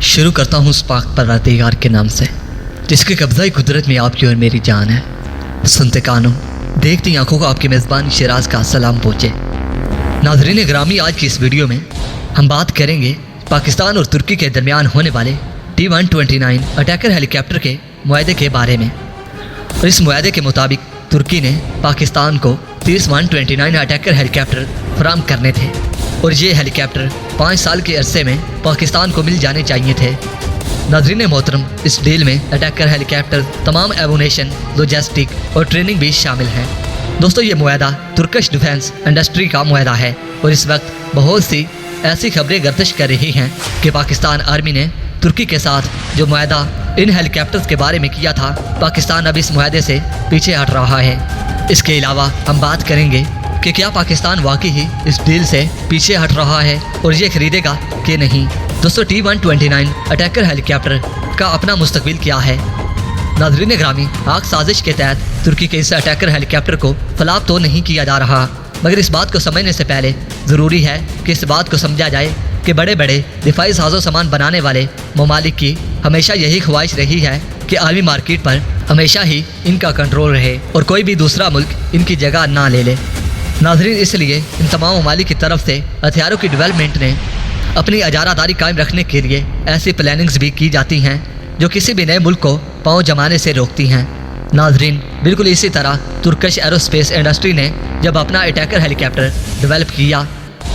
शुरू करता हूँ उस पाक परवरदिगार के नाम से जिसके कब्ज़ा कुदरत में आपकी और मेरी जान है। सुनते कानों, देखती आंखों को आपकी मेज़बान शिराज का सलाम पहुँचे। नाज़रीन ग्रामी, आज की इस वीडियो में हम बात करेंगे पाकिस्तान और तुर्की के दरमियान होने वाले T-129 अटैकर हेलीकॉप्टर के मुआहदे के बारे में। और इस मुआहदे के मुताबिक तुर्की ने पाकिस्तान को 30-129 अटैकर हेलीकॉप्टर फराहम करने थे और ये हेलीकॉप्टर 5 साल के अरसे में पाकिस्तान को मिल जाने चाहिए थे। नाज़रीन मोहतरम, इस डील में अटैकर हेलीकॉप्टर, तमाम एवोनेशन, लॉजिस्टिक और ट्रेनिंग भी शामिल है। दोस्तों, ये मुआहदा तुर्किश डिफेंस इंडस्ट्री का मुआहदा है और इस वक्त बहुत सी ऐसी खबरें गर्दिश कर रही हैं कि पाकिस्तान आर्मी ने तुर्की के साथ जो मुआहदा इन हेलीकॉप्टर्स के बारे में किया था, पाकिस्तान अब इस मुआहदे से पीछे हट रहा है। इसके अलावा हम बात करेंगे कि क्या पाकिस्तान वाकई ही इस डील से पीछे हट रहा है और ये खरीदेगा कि नहीं। दोस्तों, T-129 अटैकर हेलीकॉप्टर का अपना मुस्तकबिल क्या है। नाज़रीन ग्रामी, आग साजिश के तहत तुर्की के इस अटैकर हेलीकॉप्टर को फलाब तो नहीं किया जा रहा, मगर इस बात को समझने से पहले ज़रूरी है कि इस बात को समझा जाए कि बड़े बड़े दिफाई साजो सामान बनाने वाले ममालिक की हमेशा यही ख्वाहिश रही है कि आर्मी मार्केट पर हमेशा ही इनका कंट्रोल रहे और कोई भी दूसरा मुल्क इनकी जगह ना ले ले। नाज़रीन, इसलिए इन तमाम ममालिक की तरफ से हथियारों की डेवलपमेंट ने अपनी अजारादारी कायम रखने के लिए ऐसी प्लानिंग्स भी की जाती हैं जो किसी भी नए मुल्क को पाँव जमाने से रोकती हैं। नाज़रीन, बिल्कुल इसी तरह तुर्किश एरोस्पेस इंडस्ट्री ने जब अपना अटैकर हेलीकॉप्टर डेवलप किया,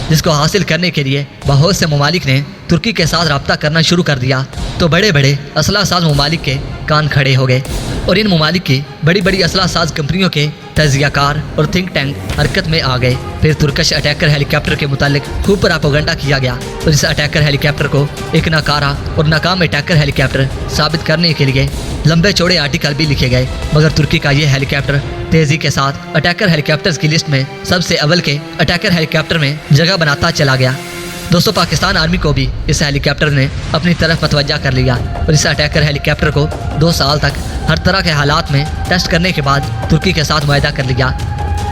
जिसको हासिल करने के लिए बहुत से ममालिक ने तुर्की के साथ रब्ता करना शुरू कर दिया, तो बड़े बड़े असला साज ममालिक के कान खड़े हो गए और इन ममालिक की बड़ी बड़ी असला साज कंपनियों के तजियाकार और थिंक टैंक हरकत में आ गए। फिर तुर्किश अटैकर हेलीकॉप्टर के मुतालिक खूब प्रोपेगेंडा किया गया और इस अटैकर हेलीकॉप्टर को एक नाकारा और नाकाम अटैकर हेलीकॉप्टर साबित करने के लिए लंबे चौड़े आर्टिकल भी लिखे गए। मगर तुर्की का ये हेलीकॉप्टर तेज़ी के साथ अटैकर हेलीकॉप्टर्स की लिस्ट में सबसे अव्वल के अटैकर हेलीकॉप्टर में जगह बनाता चला गया। दोस्तों, पाकिस्तान आर्मी को भी इस हेलीकॉप्टर ने अपनी तरफ मतवज्जा कर लिया और इस अटैकर हेलीकॉप्टर को 2 साल तक हर तरह के हालात में टेस्ट करने के बाद तुर्की के साथ मुआहदा कर लिया।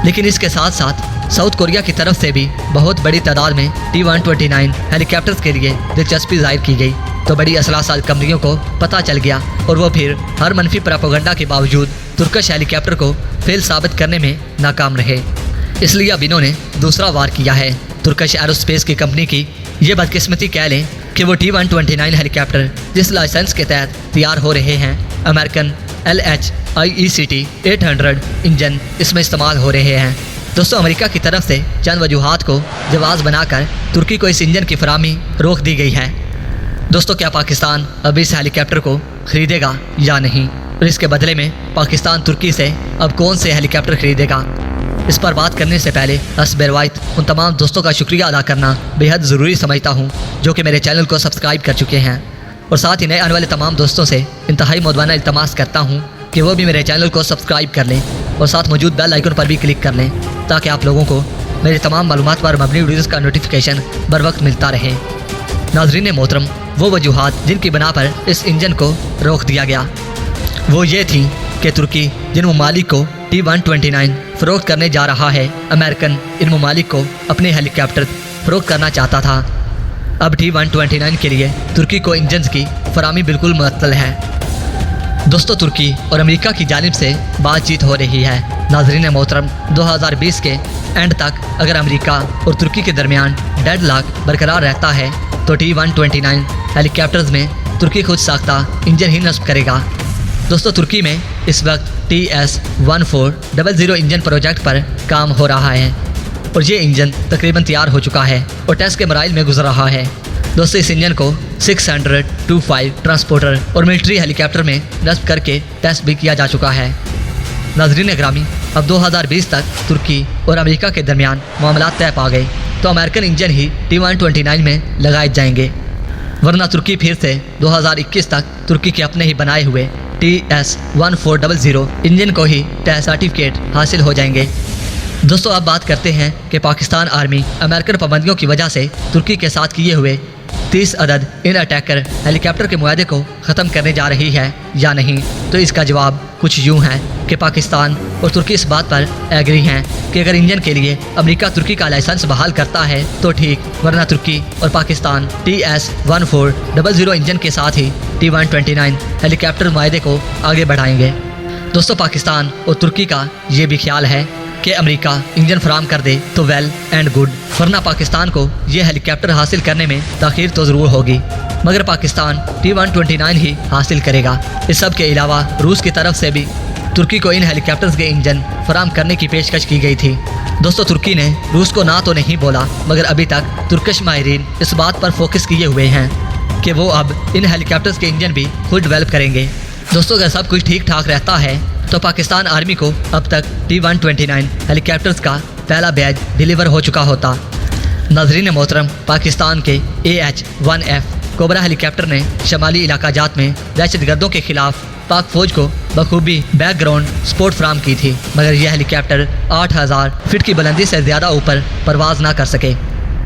लेकिन इसके साथ साथ साउथ कोरिया की तरफ से भी बहुत बड़ी तादाद में T-129 हेलीकॉप्टर्स के लिए दिलचस्पी जाहिर की गई, तो बड़ी असला साज कंपनियों को पता चल गया और वो फिर हर मनफी प्रोपेगेंडा के बावजूद तुर्किश हेलीकॉप्टर को फेल साबित करने में नाकाम रहे। इसलिए अब इन्होंने दूसरा वार किया है। तुर्किश एरोस्पेस की कंपनी की ये बदकिस्मती कह लें कि वो T-129 हेलीकॉप्टर जिस लाइसेंस के तहत तैयार हो रहे हैं, अमेरिकन LHIECT 800 इंजन इसमें इस्तेमाल हो रहे हैं। दोस्तों, अमेरिका की तरफ से चंद वजूहात को जवाब बनाकर तुर्की को इस इंजन की फराहमी रोक दी गई है। दोस्तों, क्या पाकिस्तान अब इस हेलीकॉप्टर को खरीदेगा या नहीं, और इसके बदले में पाकिस्तान तुर्की से अब कौन से हेलीकॉप्टर खरीदेगा, इस पर बात करने से पहले असबरवाइत उन तमाम दोस्तों का शुक्रिया अदा करना बेहद ज़रूरी समझता हूँ जो कि मेरे चैनल को सब्सक्राइब कर चुके हैं, और साथ ही नए आने वाले तमाम दोस्तों से इंतहाई मौदवाना इल्तमास करता हूँ कि वो भी मेरे चैनल को सब्सक्राइब कर लें और साथ मौजूद बेल आइकन पर भी क्लिक कर लें ताकि आप लोगों को मेरे तमाम मालूमात पर मबनी वीडियोज़ का नोटिफिकेशन बर वक्त मिलता रहे। नाज़रीन मोहतरम, वो वजूहात जिनकी बना पर इस इंजन को रोक दिया गया वो ये थी कि तुर्की जिन ममालिक को T-129 फ़रोख्त करने जा रहा है, अमेरिकन इन ममालिक को अपने हेलीकॉप्टर फ़रोख्त करना चाहता था। अब T-129 के लिए तुर्की को इंजन्स की फराहमी बिल्कुल मुअत्तल है। दोस्तों, तुर्की और अमेरिका की जानिब से बातचीत हो रही है। नाज़रीन मोहतरम, 2020 के एंड तक अगर अमेरिका और तुर्की के दरमियान डेडलॉक बरकरार रहता है तो T-129 हेलीकॉप्टर्स में तुर्की खुद साख्ता इंजन ही नस्ब करेगा। दोस्तों, तुर्की में इस वक्त TS-1400 इंजन प्रोजेक्ट पर काम हो रहा है और ये इंजन तकरीबन तैयार हो चुका है और टेस्ट के मराइल में गुजर रहा है। दोस्तों, इस इंजन को 600-25 ट्रांसपोर्टर और मिलिट्री हेलीकॉप्टर में नस्ब करके टेस्ट भी किया जा चुका है। नाज़रीन ग्रामी, अब 2020 तक तुर्की और अमेरिका के दरमियान मामलात तय पा गए तो अमेरिकन इंजन ही T-129 में लगाए जाएंगे, वरना तुर्की फिर से 2021 तक तुर्की के अपने ही बनाए हुए TS-1400 इंजन को ही टेस्ट सर्टिफिकेट हासिल हो जाएंगे। दोस्तों, अब बात करते हैं कि पाकिस्तान आर्मी अमेरिकन पाबंदियों की वजह से तुर्की के साथ किए हुए 30 अदद इन अटैकर हेलीकॉप्टर के मुआहदे को ख़त्म करने जा रही है या नहीं। तो इसका जवाब कुछ यूँ है कि पाकिस्तान और तुर्की इस बात पर एग्री हैं कि अगर इंजन के लिए अमेरिका तुर्की का लाइसेंस बहाल करता है तो ठीक, वरना तुर्की और पाकिस्तान TS-1400 इंजन के साथ ही T-129 हेलीकॉप्टर मुआहदे को आगे बढ़ाएंगे। दोस्तों, पाकिस्तान और तुर्की का ये भी ख्याल है कि अमेरिका इंजन फराम कर दे तो वेल एंड गुड, वरना पाकिस्तान को ये हेलीकॉप्टर हासिल करने में ताख़ीर तो ज़रूर होगी, मगर पाकिस्तान T-129 ही हासिल करेगा। इस सब के अलावा रूस की तरफ से भी तुर्की को इन हेलीकॉप्टर्स के इंजन फराम करने की पेशकश की गई थी। दोस्तों, तुर्की ने रूस को ना तो नहीं बोला, मगर अभी तक तुर्किश माहिरीन इस बात पर फोकस किए हुए हैं कि वो अब इन हेलीकॉप्टर्स के इंजन भी खुद डेवलप करेंगे। दोस्तों, अगर सब कुछ ठीक ठाक रहता है तो पाकिस्तान आर्मी को अब तक T-129 हेलीकॉप्टर्स का पहला बैच डिलीवर हो चुका होता। नाज़रीन मोहतरम, पाकिस्तान के AH-1F कोबरा हेलीकॉप्टर ने शमाली इलाका जात में दहशतगर्दों के खिलाफ पाक फौज को बखूबी बैकग्राउंड सपोर्ट फराम की थी, मगर यह हेलीकॉप्टर 8000 फीट की बुलंदी से ज़्यादा ऊपर परवाज़ ना कर सके,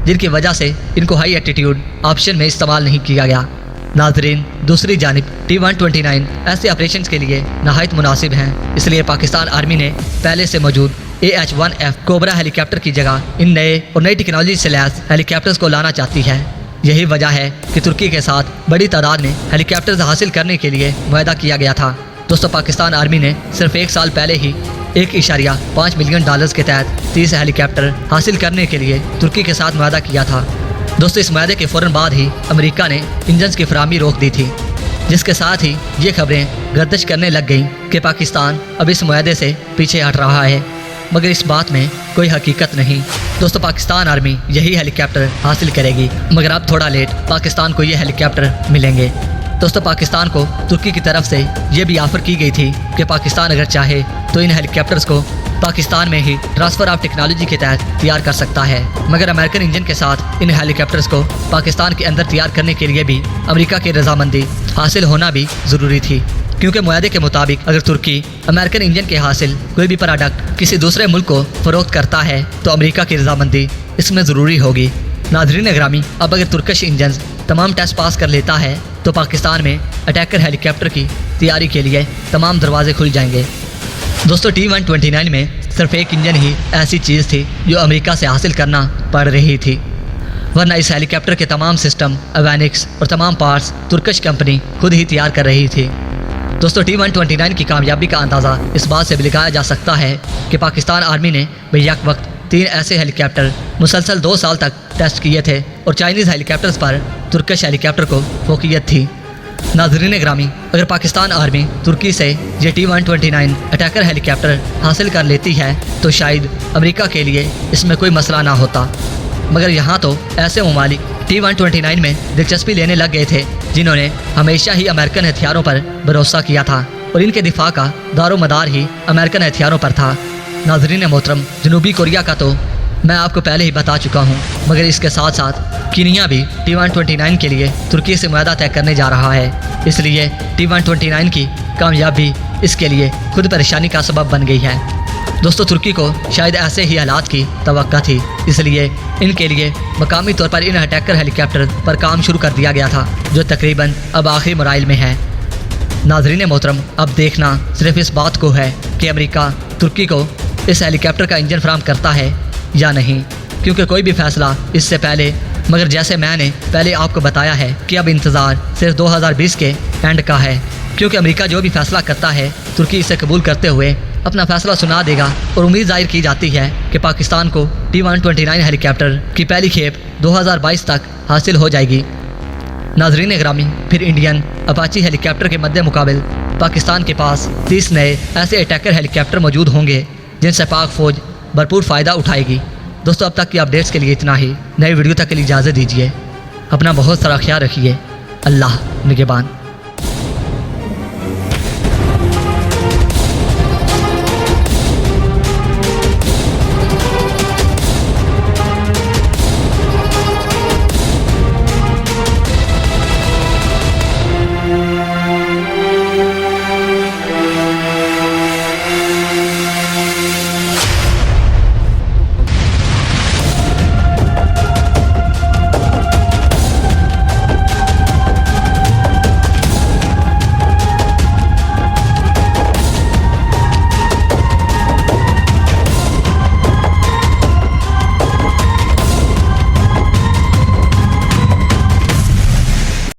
जिनकी वजह से इनको हाई एल्टीट्यूड ऑप्शन में इस्तेमाल नहीं किया गया। नाज़रीन, दूसरी जानिब T-129 ऐसे ऑपरेशन के लिए नहायत मुनासिब हैं, इसलिए पाकिस्तान आर्मी ने पहले से मौजूद AH-1F कोबरा हेलीकॉप्टर की जगह इन नए और नई टेक्नोलॉजी से लैस हेलीकॉप्टर्स को लाना चाहती है। यही वजह है कि तुर्की के साथ बड़ी तादाद में हेलीकॉप्टर्स हासिल करने के लिए मुआहदा किया गया था। दोस्तों, पाकिस्तान आर्मी ने सिर्फ 1 साल पहले ही $1.5 मिलियन के तहत 30 हेलीकॉप्टर हासिल करने के लिए तुर्की के साथ मुआहदा किया था। दोस्तों, इस मुआहदे के फ़ौरन बाद ही अमेरिका ने इंजन्स की फराहमी रोक दी थी, जिसके साथ ही ये खबरें गर्दिश करने लग गईं कि पाकिस्तान अब इस मुआहदे से पीछे हट रहा है, मगर इस बात में कोई हकीकत नहीं। दोस्तों, पाकिस्तान आर्मी यही हेलीकॉप्टर हासिल करेगी, मगर अब थोड़ा लेट पाकिस्तान को ये हेलीकॉप्टर मिलेंगे। दोस्तों, पाकिस्तान को तुर्की की तरफ से ये भी ऑफ़र की गई थी कि पाकिस्तान अगर चाहे तो इन हेलीकॉप्टर्स को पाकिस्तान में ही ट्रांसफ़र ऑफ टेक्नोलॉजी के तहत तैयार कर सकता है, मगर अमेरिकन इंजन के साथ इन हेलीकॉप्टर्स को पाकिस्तान के अंदर तैयार करने के लिए भी अमेरिका की रजामंदी हासिल होना भी ज़रूरी थी, क्योंकि मुआहदे के मुताबिक अगर तुर्की अमेरिकन इंजन के हासिल कोई भी प्रोडक्ट किसी दूसरे मुल्क को फ़रोख्त करता है तो अमेरिका की रजामंदी इसमें ज़रूरी होगी। नाज़रीन ग्रामी, अब अगर तुर्किश इंजन तमाम टेस्ट पास कर लेता है तो पाकिस्तान में अटैकर हेलीकॉप्टर की तैयारी के लिए तमाम दरवाजे खुल जाएंगे। दोस्तों, T-129 में सिर्फ एक इंजन ही ऐसी चीज़ थी जो अमेरिका से हासिल करना पड़ रही थी, वरना इस हेलीकॉप्टर के तमाम सिस्टम, एवियनिक्स और तमाम पार्ट्स तुर्किश कंपनी खुद ही तैयार कर रही थी। दोस्तों, T-129 की कामयाबी का अंदाज़ा इस बात से भी लगाया जा सकता है कि पाकिस्तान आर्मी ने बेयक वक्त 3 ऐसे हेलीकॉप्टर मुसलसल 2 साल तक टेस्ट किए थे और चाइनीज़ हेलीकॉप्टर्स पर तुर्किश हेलीकॉप्टर को फोकियत थी। नाज़रीन ग्रामी, अगर पाकिस्तान आर्मी तुर्की से ये T-129 अटैकर हेलीकॉप्टर हासिल कर लेती है तो शायद अमेरिका के लिए इसमें कोई मसला ना होता, मगर यहाँ तो ऐसे ममालिक T-129 में दिलचस्पी लेने लग गए थे जिन्होंने हमेशा ही अमेरिकन हथियारों पर भरोसा किया था और इनके दिफा का दारो मदार ही अमेरिकन हथियारों पर था। नाज़रीन मोहतरम, जनूबी कोरिया का तो मैं आपको पहले ही बता चुका हूँ, मगर इसके साथ साथ कीनिया भी T-129 के लिए तुर्की से मुआहदा तय करने जा रहा है, इसलिए T-129 की कामयाबी इसके लिए खुद परेशानी का सबब बन गई है। दोस्तों, तुर्की को शायद ऐसे ही हालात की तवक्का थी, इसलिए इनके लिए मकामी तौर पर इन अटैकर हेलीकॉप्टर पर काम शुरू कर दिया गया था, जो तकरीबन अब आखिरी मराइल में है। नाज़रीन मोहतरम, अब देखना सिर्फ इस बात को है कि अमेरिका तुर्की को इस हेलीकॉप्टर का इंजन फराहम करता है या नहीं, क्योंकि कोई भी फैसला इससे पहले, मगर जैसे मैंने पहले आपको बताया है कि अब इंतज़ार सिर्फ 2020 के एंड का है, क्योंकि अमेरिका जो भी फैसला करता है तुर्की इसे कबूल करते हुए अपना फैसला सुना देगा और उम्मीद जाहिर की जाती है कि पाकिस्तान को T-129 हेलीकॉप्टर की पहली खेप 2022 तक हासिल हो जाएगी। नाज़रीन ग्रामी, फिर इंडियन अपाची हेलीकॉप्टर के मद्दे मुकाबिल पाकिस्तान के पास 30 नए ऐसे अटैकर हेलीकॉप्टर मौजूद होंगे जिनसे पाक फ़ौज भरपूर फ़ायदा उठाएगी। दोस्तों, अब तक की अपडेट्स के लिए इतना ही। नई वीडियो तक के लिए इजाज़त दीजिए। अपना बहुत सारा ख्याल रखिए। अल्लाह निगहबान।